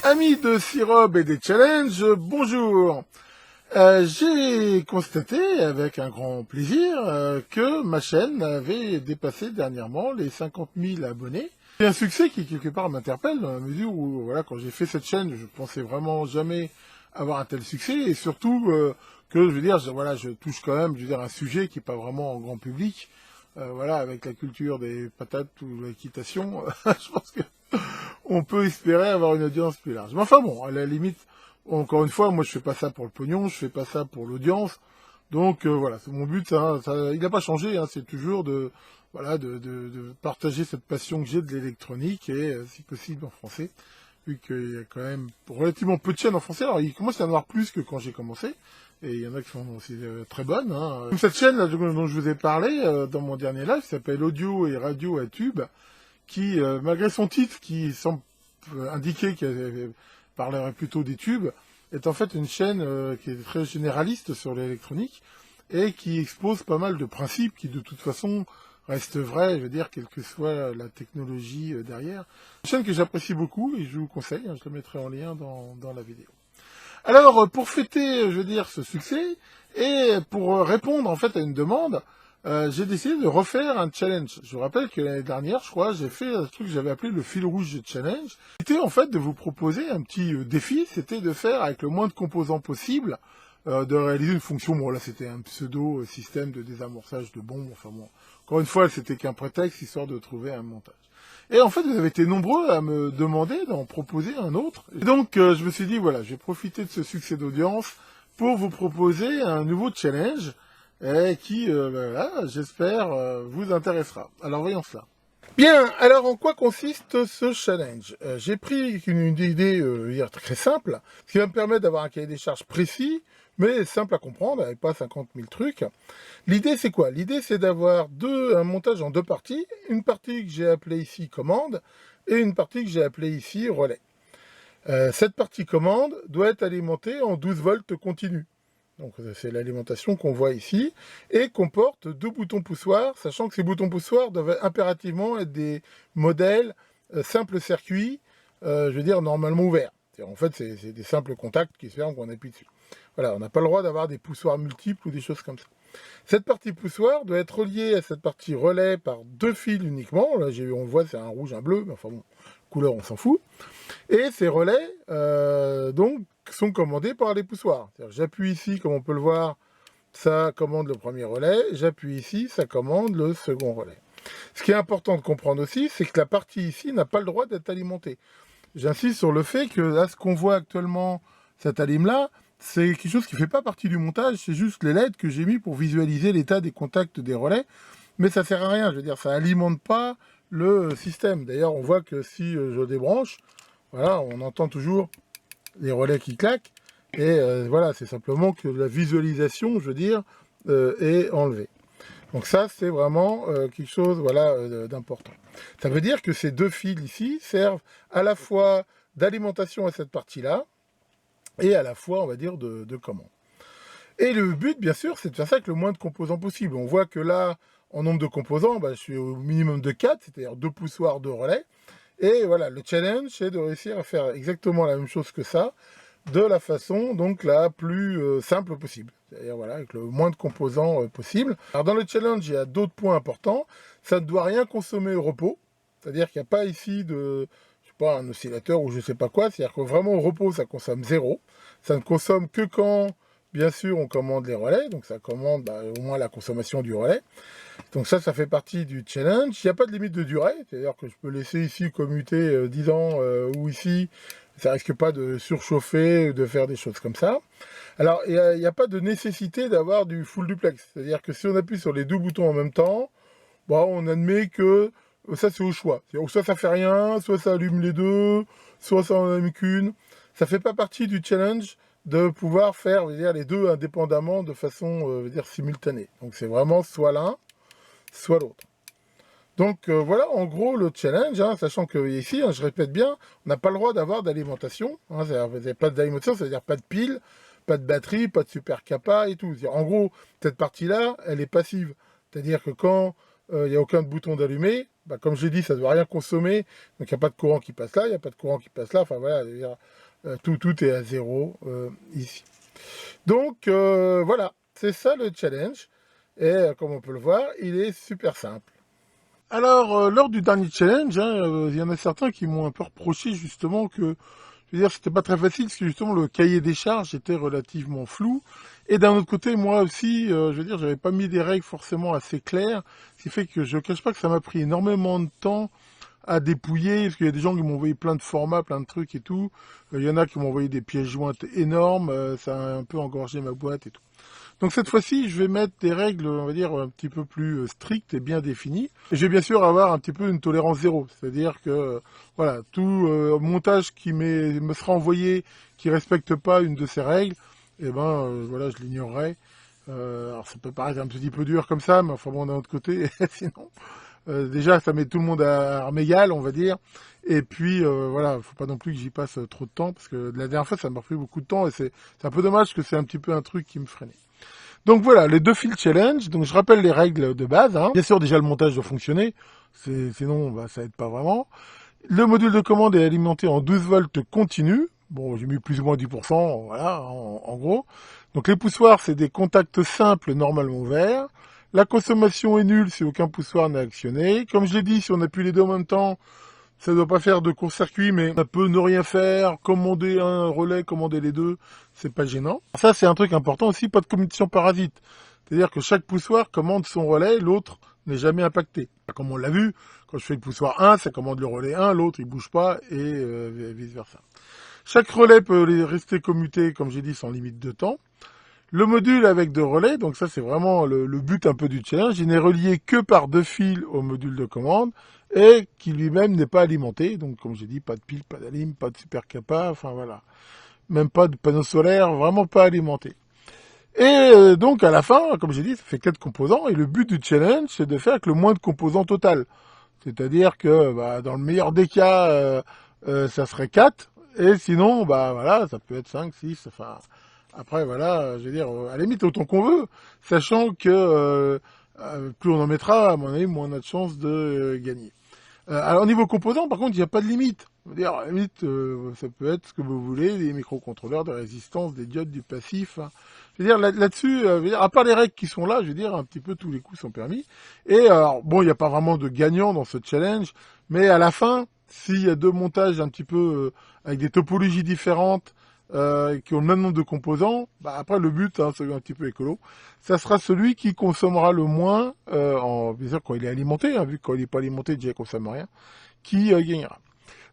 Amis de Sirob et des challenges, bonjour. J'ai constaté avec un grand plaisir que ma chaîne avait dépassé dernièrement les 50 000 abonnés. C'est un succès qui quelque part m'interpelle dans la mesure où voilà, quand j'ai fait cette chaîne, je pensais vraiment jamais avoir un tel succès et surtout que je veux dire, voilà, je touche quand même, je veux dire, un sujet qui est pas vraiment en grand public. Voilà, avec la culture des patates ou l'équitation, je pense que on peut espérer avoir une audience plus large. Mais enfin bon, à la limite, encore une fois, moi je fais pas ça pour le pognon, je fais pas ça pour l'audience. Donc voilà, c'est mon but, il n'a pas changé, hein, c'est toujours voilà, de partager cette passion que j'ai de l'électronique et si possible en français, vu qu'il y a quand même relativement peu de chaînes en français. Alors il commence à y en avoir plus que quand j'ai commencé, et il y en a qui sont aussi très bonnes. Hein. Comme cette chaîne là, dont je vous ai parlé dans mon dernier live, qui s'appelle Audio et Radio à Tube, qui, malgré son titre, qui semble indiquer qu'elle parlerait plutôt des tubes, est en fait une chaîne qui est très généraliste sur l'électronique et qui expose pas mal de principes qui, de toute façon, restent vrais, je veux dire, quelle que soit la technologie derrière. Une chaîne que j'apprécie beaucoup et je vous conseille, hein, je la mettrai en lien dans la vidéo. Alors, pour fêter, je veux dire, ce succès, et pour répondre en fait à une demande, j'ai décidé de refaire un challenge. Je vous rappelle que l'année dernière, je crois, j'ai fait un truc que j'avais appelé le fil rouge challenge. C'était en fait de vous proposer un petit défi, c'était de faire avec le moins de composants possible, de réaliser une fonction. Bon là, c'était un pseudo système de désamorçage de bombes. Enfin bon, encore une fois, c'était qu'un prétexte histoire de trouver un montage. Et en fait, vous avez été nombreux à me demander d'en proposer un autre. Et donc, je me suis dit, voilà, je vais profiter de ce succès d'audience pour vous proposer un nouveau challenge qui, voilà, j'espère, vous intéressera. Alors, voyons cela. Bien, alors en quoi consiste ce challenge? J'ai pris une idée hier très simple, ce qui va me permettre d'avoir un cahier des charges précis, mais simple à comprendre, avec pas 50 000 trucs. L'idée c'est quoi? L'idée c'est d'avoir un montage en deux parties, une partie que j'ai appelée ici commande, et une partie que j'ai appelée ici relais. Cette partie commande doit être alimentée en 12 volts continu. Donc c'est l'alimentation qu'on voit ici, et comporte deux boutons poussoirs, sachant que ces boutons poussoirs doivent impérativement être des modèles simples circuits, je veux dire normalement ouverts. En fait, c'est des simples contacts qui se ferment quand on appuie dessus. Voilà, on n'a pas le droit d'avoir des poussoirs multiples ou des choses comme ça. Cette partie poussoir doit être reliée à cette partie relais par deux fils uniquement. Là, on voit, c'est un rouge, un bleu, mais enfin bon, couleur, on s'en fout. Et ces relais, donc, sont commandés par les poussoirs. J'appuie ici, comme on peut le voir, ça commande le premier relais. J'appuie ici, ça commande le second relais. Ce qui est important de comprendre aussi, c'est que la partie ici n'a pas le droit d'être alimentée. J'insiste sur le fait que là, ce qu'on voit actuellement, cette allume-là, c'est quelque chose qui ne fait pas partie du montage, c'est juste les LED que j'ai mis pour visualiser l'état des contacts des relais. Mais ça ne sert à rien, je veux dire, ça n'alimente pas le système. D'ailleurs, on voit que si je débranche, voilà, on entend toujours les relais qui claquent. Et voilà, c'est simplement que la visualisation, je veux dire, est enlevée. Donc ça, c'est vraiment quelque chose voilà, d'important. Ça veut dire que ces deux fils ici servent à la fois d'alimentation à cette partie-là, et à la fois, on va dire, de commande. Et le but, bien sûr, c'est de faire ça avec le moins de composants possible. On voit que là, en nombre de composants, je suis au minimum de 4, c'est-à-dire 2 poussoirs, 2 relais. Et voilà, le challenge, c'est de réussir à faire exactement la même chose que ça, de la façon donc la plus simple possible. C'est-à-dire voilà, avec le moins de composants possible. Alors dans le challenge, il y a d'autres points importants. Ça ne doit rien consommer au repos. C'est-à-dire qu'il n'y a pas ici de, je sais pas, un oscillateur ou je sais pas quoi. C'est-à-dire que vraiment au repos, ça consomme zéro. Ça ne consomme que quand, bien sûr, on commande les relais. Donc ça commande au moins la consommation du relais. Donc ça fait partie du challenge. Il n'y a pas de limite de durée, c'est-à-dire que je peux laisser ici commuter 10 ans ou ici, ça risque pas de surchauffer ou de faire des choses comme ça. Alors, il n'y a pas de nécessité d'avoir du full duplex, c'est-à-dire que si on appuie sur les deux boutons en même temps, on admet que ça c'est au choix. Soit ça fait rien, soit ça allume les deux, soit ça en allume qu'une. Ça fait pas partie du challenge de pouvoir faire les deux indépendamment de façon simultanée. Donc c'est vraiment soit l'un, soit l'autre. Donc voilà en gros le challenge, sachant que ici, je répète bien, on n'a pas le droit d'avoir d'alimentation. C'est-à-dire pas d'alimentation, c'est-à-dire pas de pile, pas de batterie, pas de super capa et tout. En gros, cette partie-là, elle est passive. C'est-à-dire que quand il n'y a aucun bouton d'allumer, comme je l'ai dit, ça ne doit rien consommer, donc il n'y a pas de courant qui passe là, il n'y a pas de courant qui passe là, enfin voilà, je veux dire, tout est à zéro ici. Donc voilà, c'est ça le challenge, et comme on peut le voir, il est super simple. Alors, lors du dernier challenge, hein, il y en a certains qui m'ont un peu reproché justement que, je veux dire, c'était pas très facile parce que justement le cahier des charges était relativement flou. Et d'un autre côté, moi aussi, je veux dire, j'avais pas mis des règles forcément assez claires, ce qui fait que je cache pas que ça m'a pris énormément de temps à dépouiller, parce qu'il y a des gens qui m'ont envoyé plein de formats, plein de trucs et tout. Il y en a qui m'ont envoyé des pièces jointes énormes, ça a un peu engorgé ma boîte et tout. Donc cette fois-ci, je vais mettre des règles, on va dire, un petit peu plus strictes et bien définies. Et je vais bien sûr avoir un petit peu une tolérance zéro. C'est-à-dire que, voilà, tout montage qui me sera envoyé qui respecte pas une de ces règles, eh ben, voilà, je l'ignorerai. Alors ça peut paraître un petit peu dur comme ça, mais enfin bon, d'un autre côté, sinon, déjà, ça met tout le monde à armes égales, on va dire. Et puis, voilà, faut pas non plus que j'y passe trop de temps, parce que la dernière fois, ça m'a pris beaucoup de temps, et c'est un peu dommage, parce que c'est un petit peu un truc qui me freinait. Donc voilà, les 2 fils challenge. Donc je rappelle les règles de base. Hein. Bien sûr, déjà le montage doit fonctionner. Sinon, bah, ça aide pas vraiment. Le module de commande est alimenté en 12 volts continu. Bon, j'ai mis plus ou moins 10%, voilà, en gros. Donc les poussoirs, c'est des contacts simples normalement verts. La consommation est nulle si aucun poussoir n'est actionné. Comme je l'ai dit, si on appuie les deux en même temps, ça ne doit pas faire de court-circuit, mais ça peut ne rien faire, commander un relais, commander les deux, c'est pas gênant. Ça, c'est un truc important aussi, pas de communication parasite. C'est-à-dire que chaque poussoir commande son relais, l'autre n'est jamais impacté. Comme on l'a vu, quand je fais le poussoir 1, ça commande le relais 1, l'autre il bouge pas, et vice-versa. Chaque relais peut rester commuté, comme j'ai dit, sans limite de temps. Le module avec 2 relais, donc ça c'est vraiment le but un peu du challenge, il n'est relié que par 2 fils au module de commande et qui lui-même n'est pas alimenté. Donc comme j'ai dit, pas de pile, pas d'alim, pas de super capa, enfin voilà. Même pas de panneau solaire, vraiment pas alimenté. Et donc à la fin, comme j'ai dit, ça fait 4 composants et le but du challenge c'est de faire avec le moins de composants total. C'est-à-dire que bah, dans le meilleur des cas, ça serait 4 et sinon, bah voilà, ça peut être 5, 6, enfin... Après, voilà, je veux dire, à la limite, autant qu'on veut, sachant que plus on en mettra, à mon avis, moins on a de chances de gagner. Alors, niveau composants, par contre, il n'y a pas de limite. Je veux dire, à la limite, ça peut être ce que vous voulez, des microcontrôleurs, de résistance, des diodes, du passif. Hein. Je veux dire, là-dessus, je veux dire, à part les règles qui sont là, je veux dire, un petit peu tous les coups sont permis. Et alors, bon, il n'y a pas vraiment de gagnant dans ce challenge, mais à la fin, s'il y a 2 montages un petit peu avec des topologies différentes, qui ont le même nombre de composants, bah après le but, hein, c'est un petit peu écolo, ça sera celui qui consommera le moins, bien sûr quand il est alimenté, hein, vu que quand il n'est pas alimenté, déjà il ne consomme rien, qui gagnera.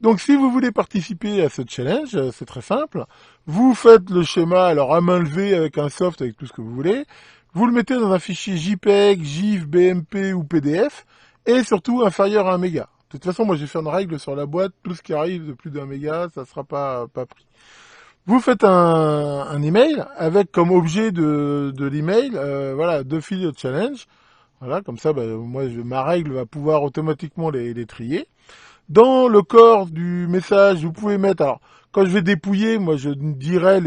Donc si vous voulez participer à ce challenge, c'est très simple. Vous faites le schéma alors à main levée avec un soft, avec tout ce que vous voulez. Vous le mettez dans un fichier JPEG, GIF, BMP ou PDF, et surtout inférieur à 1 méga. De toute façon, moi j'ai fait une règle sur la boîte, tout ce qui arrive de plus d'1 méga, ça ne sera pas pris. Vous faites un email avec comme objet de l'email, voilà, 2 fils de challenge. Voilà, comme ça, bah, moi, ma règle va pouvoir automatiquement les trier. Dans le corps du message, vous pouvez mettre, alors, quand je vais dépouiller, moi, je dirai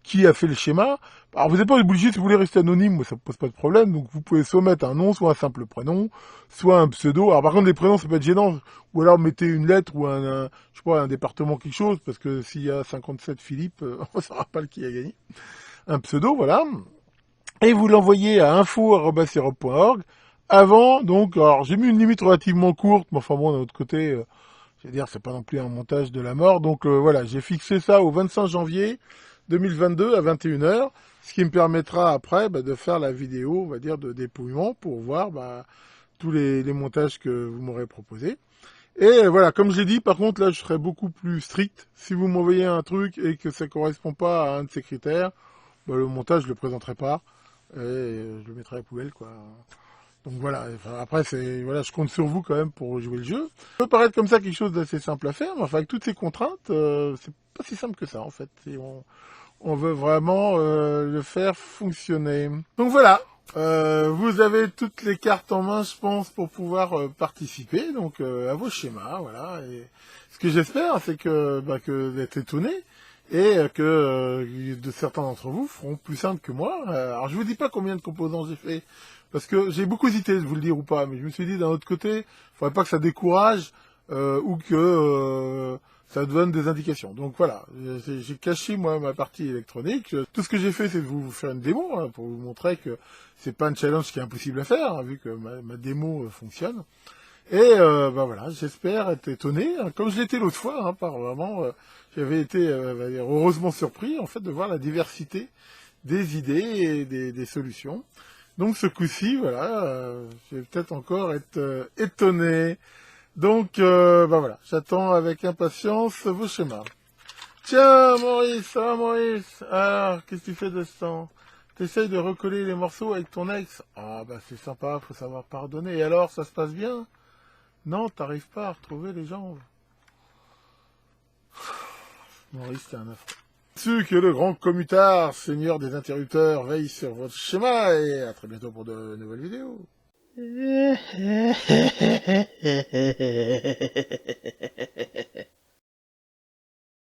qui a fait le schéma. Alors, vous n'êtes pas obligé, si vous voulez rester anonyme, moi, ça ne pose pas de problème. Donc, vous pouvez soit mettre un nom, soit un simple prénom, soit un pseudo. Alors, par contre, les prénoms, ça peut être gênant. Ou alors, mettez une lettre ou je sais pas, un département, quelque chose, parce que s'il y a 57 Philippe, on ne saura pas qui a gagné. Un pseudo, voilà. Et vous l'envoyez à info@europe.org. Avant, donc, alors, j'ai mis une limite relativement courte, mais enfin bon, d'un autre côté, je veux dire, c'est pas non plus un montage de la mort. Donc voilà, j'ai fixé ça au 25 janvier 2022 à 21h, ce qui me permettra après de faire la vidéo, on va dire, de dépouillement pour voir tous les montages que vous m'aurez proposés. Et voilà, comme je l'ai dit, par contre, là, je serai beaucoup plus strict. Si vous m'envoyez un truc et que ça correspond pas à un de ces critères, le montage, je le présenterai pas et je le mettrai à la poubelle, quoi. Donc voilà, enfin, après voilà, je compte sur vous quand même pour jouer le jeu. Ça peut paraître comme ça quelque chose d'assez simple à faire, mais enfin avec toutes ces contraintes, c'est pas si simple que ça en fait. Et on veut vraiment le faire fonctionner. Donc voilà, vous avez toutes les cartes en main, je pense, pour pouvoir participer. Donc à vos schémas, voilà. Et ce que j'espère, c'est que vous êtes étonnés et que de certains d'entre vous feront plus simple que moi. Alors je vous dis pas combien de composants j'ai fait, parce que j'ai beaucoup hésité de vous le dire ou pas, mais je me suis dit d'un autre côté, il faudrait pas que ça décourage ou que ça donne des indications. Donc voilà, j'ai caché moi ma partie électronique. Tout ce que j'ai fait, c'est de vous faire une démo hein, pour vous montrer que c'est pas un challenge qui est impossible à faire, hein, vu que ma démo fonctionne. Et bah voilà, j'espère être étonné, hein, comme je l'étais l'autre fois, hein, par vraiment, j'avais été heureusement surpris en fait de voir la diversité des idées et des solutions. Donc ce coup-ci, voilà, je vais peut-être encore être étonné. Donc bah voilà, j'attends avec impatience vos schémas. Tiens Maurice, ça va Maurice? Alors, qu'est-ce que tu fais de ce temps? T'essayes de recoller les morceaux avec ton ex? Ah bah c'est sympa, faut savoir pardonner. Et alors, ça se passe bien? Non, t'arrives pas à retrouver les jambes. Maurice, c'est un affreux. Su que le grand commutard, seigneur des interrupteurs, veille sur votre schéma et à très bientôt pour de nouvelles vidéos.